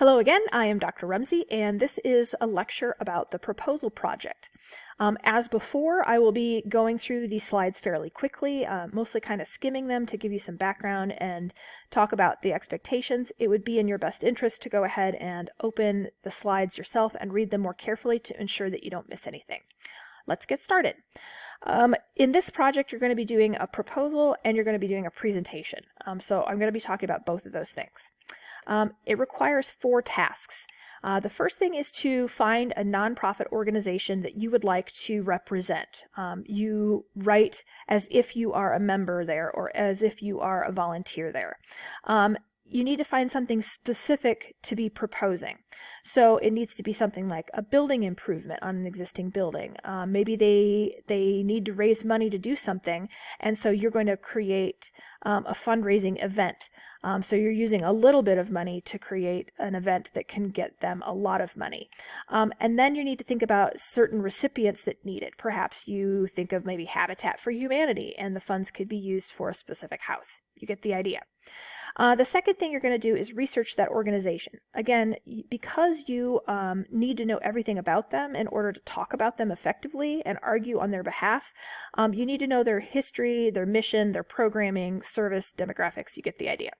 Hello again, I am Dr. Rumsey, and this is a lecture about the proposal project. As before, I will be going through these slides fairly quickly, mostly kind of skimming them to give you some background and talk about the expectations. It would be in your best interest to go ahead and open the slides yourself and read them more carefully to ensure that you don't miss anything. Let's get started. In this project, you're going to be doing a proposal and you're going to be doing a presentation. So I'm going to be talking about both of those things. It requires 4 tasks. The first thing is to find a nonprofit organization that you would like to represent. You write as if you are a member there or as if you are a volunteer there. You need to find something specific to be proposing. So it needs to be something like a building improvement on an existing building. Maybe they need to raise money to do something, and so you're going to create a fundraising event. So you're using a little bit of money to create an event that can get them a lot of money. And then you need to think about certain recipients that need it. Perhaps you think of maybe Habitat for Humanity, and the funds could be used for a specific house. You get the idea. The second thing you're going to do is research that organization. Again, because you need to know everything about them in order to talk about them effectively and argue on their behalf, you need to know their history, their mission, their programming, service, demographics. You get the idea.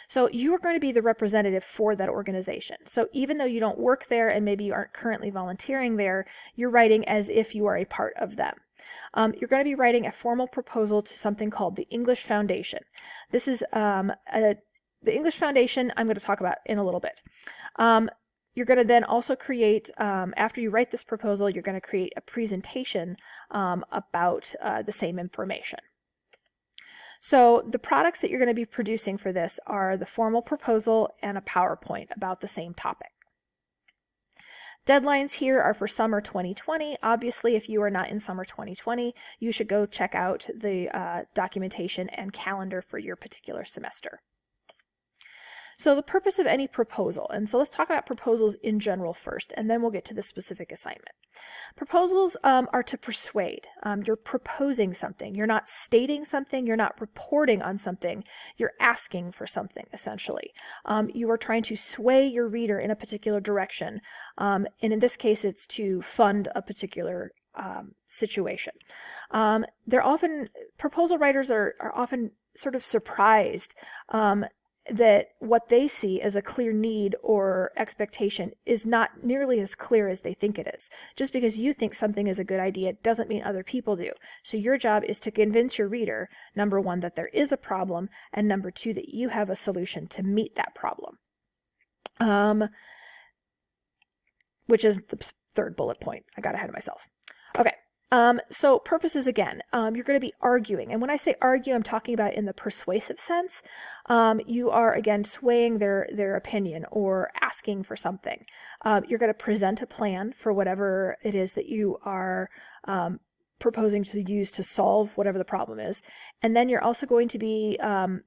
So you are going to be the representative for that organization. So even though you don't work there and maybe you aren't currently volunteering there, you're writing as if you are a part of them. You're going to be writing a formal proposal to something called the English Foundation. This is the English Foundation I'm going to talk about in a little bit. You're going to then also create, after you write this proposal, you're going to create a presentation about the same information. So the products that you're going to be producing for this are the formal proposal and a PowerPoint about the same topic. Deadlines here are for summer 2020. Obviously, if you are not in summer 2020, you should go check out the documentation and calendar for your particular semester. So the purpose of any proposal, and so let's talk about proposals in general first, and then we'll get to the specific assignment. Proposals are to persuade. You're proposing something. You're not stating something. You're not reporting on something. You're asking for something, essentially. You are trying to sway your reader in a particular direction, and in this case, it's to fund a particular situation. Proposal writers are often sort of surprised that what they see as a clear need or expectation is not nearly as clear as they think it is. Just because you think something is a good idea doesn't mean other people do. So your job is to convince your reader, number 1, that there is a problem, and number 2, that you have a solution to meet that problem. Which is the third bullet point. I got ahead of myself. Okay. So purposes again, you're going to be arguing. And when I say argue, I'm talking about in the persuasive sense. You are, again, swaying their opinion or asking for something. You're going to present a plan for whatever it is that you are proposing to use to solve whatever the problem is. And then you're also going to be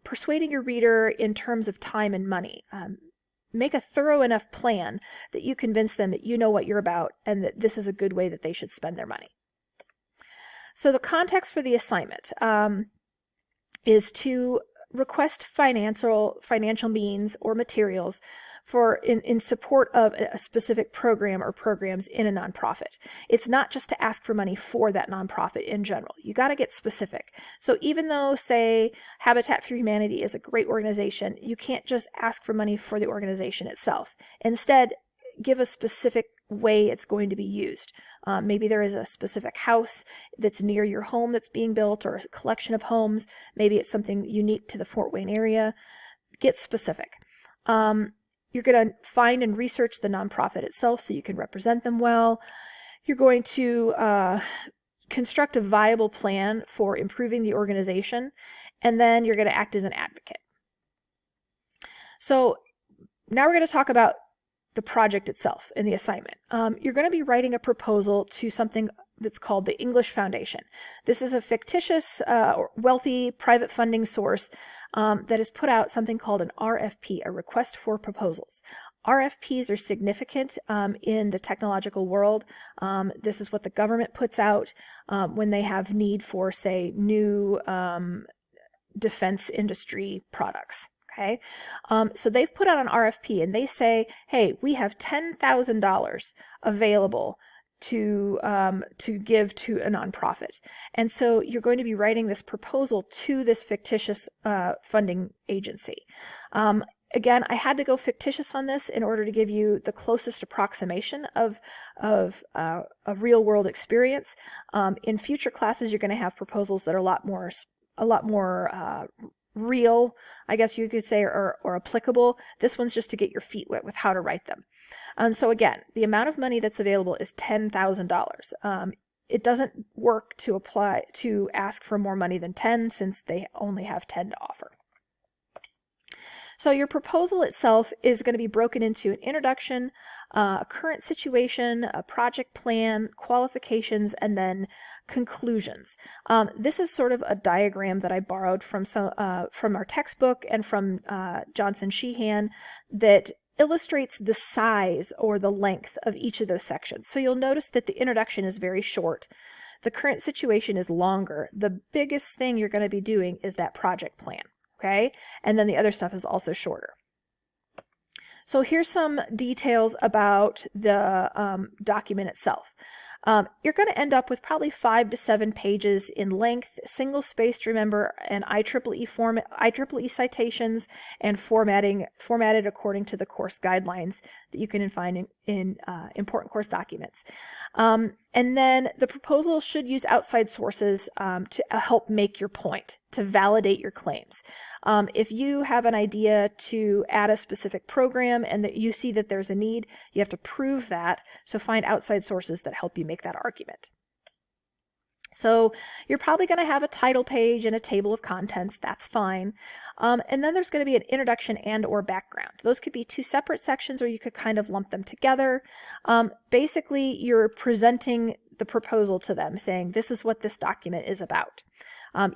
persuading your reader in terms of time and money. Make a thorough enough plan that you convince them that you know what you're about and that this is a good way that they should spend their money. So the context for the assignment is to request financial means or materials for in support of a specific program or programs in a nonprofit. It's not just to ask for money for that nonprofit in general. You got to get specific. So even though, say, Habitat for Humanity is a great organization, you can't just ask for money for the organization itself. Instead, give a specific way it's going to be used. Maybe there is a specific house that's near your home that's being built, or a collection of homes. Maybe it's something unique to the Fort Wayne area. Get specific. You're going to find and research the nonprofit itself so you can represent them well. You're going to construct a viable plan for improving the organization, and then you're going to act as an advocate. So now we're going to talk about the project itself and the assignment. You're going to be writing a proposal to something that's called the English Foundation. This is a fictitious, wealthy private funding source that has put out something called an RFP, a request for proposals. RFPs are significant in the technological world. This is what the government puts out when they have need for, say, new defense industry products. Okay, so they've put out an RFP and they say, hey, we have $10,000 available to give to a nonprofit. And so you're going to be writing this proposal to this fictitious funding agency. Again, I had to go fictitious on this in order to give you the closest approximation of a real world experience. In future classes, you're going to have proposals that are a lot more real, I guess you could say, or applicable. This one's just to get your feet wet with how to write them. So again, the amount of money that's available is $10,000. It doesn't work to ask for more money than 10 since they only have 10 to offer. So your proposal itself is going to be broken into an introduction, a current situation, a project plan, qualifications, and then conclusions. This is sort of a diagram that I borrowed from our textbook and from Johnson Sheehan that illustrates the size or the length of each of those sections. So you'll notice that the introduction is very short. The current situation is longer. The biggest thing you're going to be doing is that project plan. Okay, and then the other stuff is also shorter. So here's some details about the document itself. You're going to end up with probably 5 to 7 pages in length, single-spaced, remember, and IEEE citations, and formatted according to the course guidelines that you can find in important course documents. And then the proposal should use outside sources to help make your point, to validate your claims. If you have an idea to add a specific program and that you see that there's a need, you have to prove that, so find outside sources that help you make that argument. So you're probably going to have a title page and a table of contents. That's fine. And then there's going to be an introduction and or background. Those could be 2 separate sections, or you could kind of lump them together. Basically, you're presenting the proposal to them, saying this is what this document is about.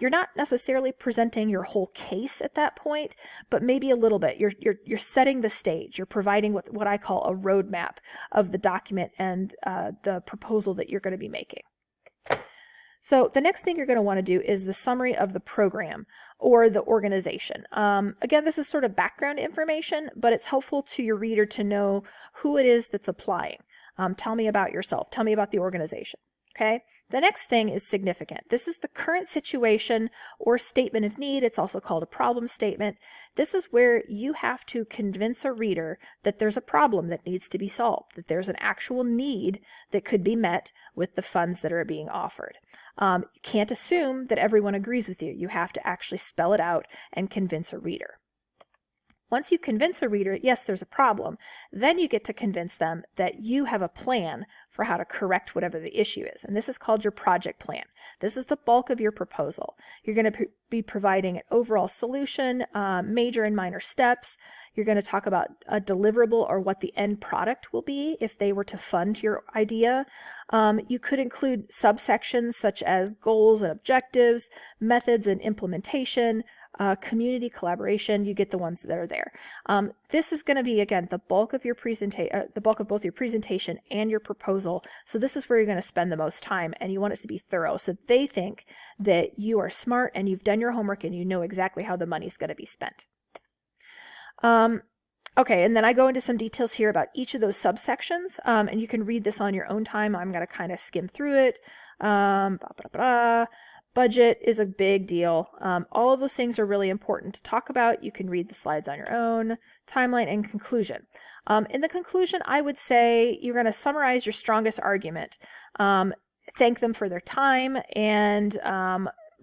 You're not necessarily presenting your whole case at that point, but maybe a little bit. You're setting the stage. You're providing what I call a roadmap of the document and the proposal that you're going to be making. So the next thing you're going to want to do is the summary of the program or the organization. Again, this is sort of background information, but it's helpful to your reader to know who it is that's applying. Tell me about yourself. Tell me about the organization. Okay. The next thing is significant. This is the current situation or statement of need. It's also called a problem statement. This is where you have to convince a reader that there's a problem that needs to be solved, that there's an actual need that could be met with the funds that are being offered. You can't assume that everyone agrees with you. You have to actually spell it out and convince a reader. Once you convince a reader, yes, there's a problem, then you get to convince them that you have a plan for how to correct whatever the issue is. And this is called your project plan. This is the bulk of your proposal. You're going to be providing an overall solution, major and minor steps. You're going to talk about a deliverable or what the end product will be if they were to fund your idea. You could include subsections such as goals and objectives, methods and implementation, community collaboration. You get the ones that are there. This is going to be, again, the bulk of your the bulk of both your presentation and your proposal. So this is where you're going to spend the most time, and you want it to be thorough so they think that you are smart and you've done your homework and you know exactly how the money's going to be spent. Okay, and then I go into some details here about each of those subsections, and you can read this on your own time. I'm going to kind of skim through it. Budget is a big deal. All of those things are really important to talk about. You can read the slides on your own. Timeline and conclusion. In the conclusion, I would say you're going to summarize your strongest argument, thank them for their time, and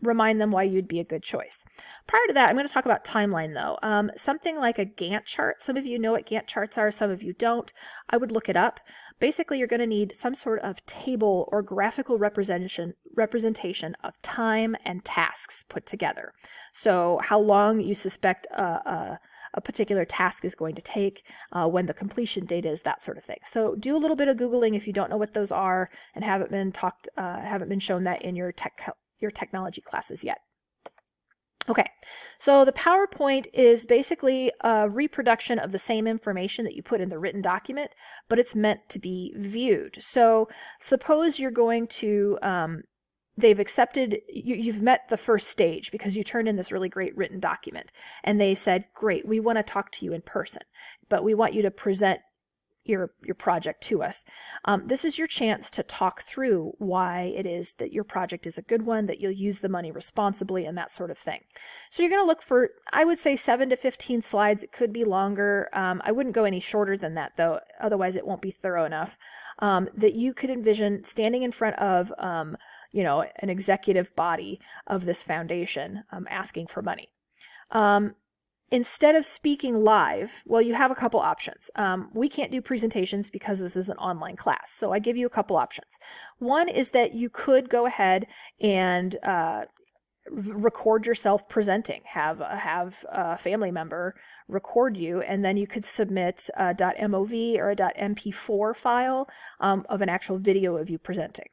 remind them why you'd be a good choice. Prior to that, I'm going to talk about timeline, though. Something like a Gantt chart. Some of you know what Gantt charts are, some of you don't. I would look it up. Basically, you're going to need some sort of table or graphical representation of time and tasks put together. So how long you suspect a particular task is going to take, when the completion date is, that sort of thing. So do a little bit of Googling if you don't know what those are and haven't been shown that in your technology classes yet. Okay, so the PowerPoint is basically a reproduction of the same information that you put in the written document, but it's meant to be viewed. So suppose you're going to they've accepted, you've met the first stage because you turned in this really great written document, and they said, great, we want to talk to you in person, but we want you to present your project to us. This is your chance to talk through why it is that your project is a good one, that you'll use the money responsibly, and that sort of thing. So you're going to look for, I would say, 7 to 15 slides. It could be longer. I wouldn't go any shorter than that, though, otherwise it won't be thorough enough. That you could envision standing in front of you know, an executive body of this foundation asking for money. Instead of speaking live, well, you have a couple options. We can't do presentations because this is an online class, so I give you a couple options. One is that you could go ahead and record yourself presenting, have a family member record you, and then you could submit a .mov or a .mp4 file of an actual video of you presenting.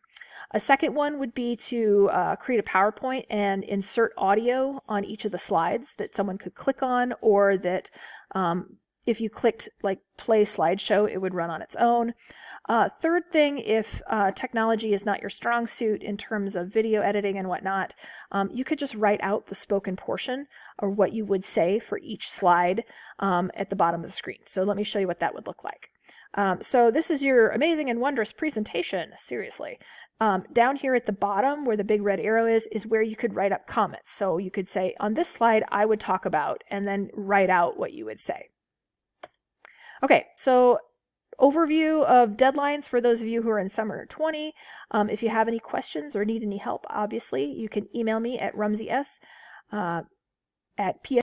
A second one would be to create a PowerPoint and insert audio on each of the slides that someone could click on, or that if you clicked like play slideshow, it would run on its own. Third thing, if technology is not your strong suit in terms of video editing and whatnot, you could just write out the spoken portion or what you would say for each slide at the bottom of the screen. So let me show you what that would look like. So this is your amazing and wondrous presentation, seriously. Down here at the bottom where the big red arrow is where you could write up comments. So you could say, on this slide I would talk about, and then write out what you would say. Okay, so overview of deadlines for those of you who are in summer 20. If you have any questions or need any help, obviously, you can email me at rumseys at